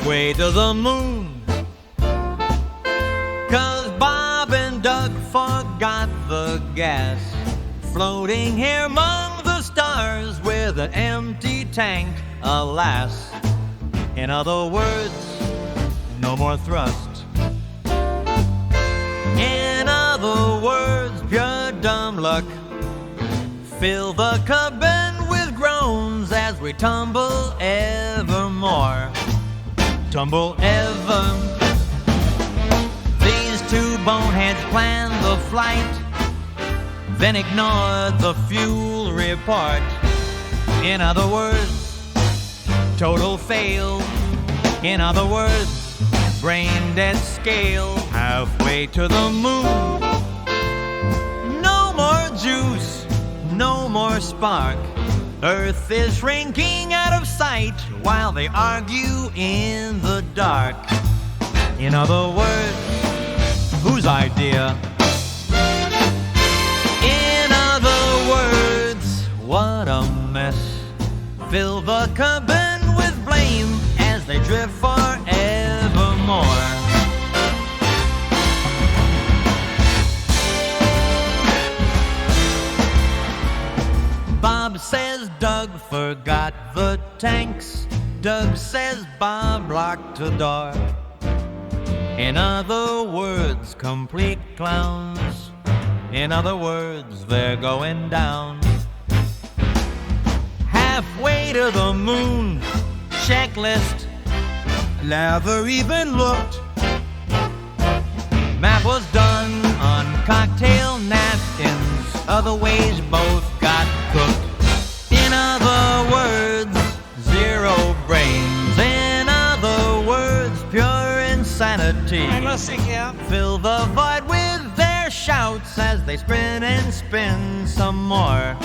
halfway to the moon. 'Cause Bob and Doug forgot the gas, floating here among the stars with an empty tank, alas. In other words, no more thrust. In other words, pure dumb luck. Fill the cabin with groans as we tumble evermore. Tumble ever. These two boneheads planned the flight, then ignored the fuel report. In other words, total fail. In other words, brain dead scale. Halfway to the moon. No more juice, no more spark. Earth is shrinking out of sight while they argue in the dark. In other words, whose idea? In other words, what a mess. Fill the cabin with blame as they drift forevermore. Bob says Doug forgot the tanks. Doug says Bob locked the door. In other words, complete clowns. In other words, they're going down. Halfway to the moon, checklist, never even looked. Map was done on cocktail napkins. Other ways both got cooked. In other words, zero brains. In other words, pure insanity. Fill the void with their shouts as they spin and spin some more.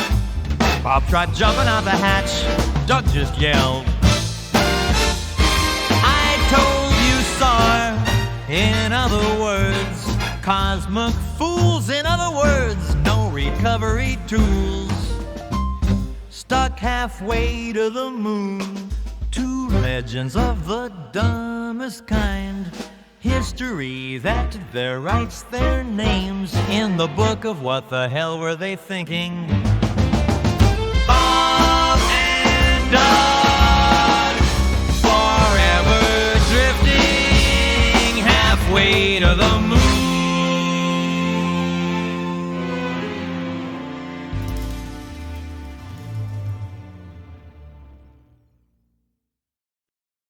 Bob tried jumping out the hatch. Doug just yelled, I told you so. In other words, cosmic fools. In other words, no recovery tools. Stuck halfway to the moon. Two legends of the dumbest kind. History that there writes their names in the book of what the hell were they thinking. Bob and Doug, forever drifting halfway to the moon.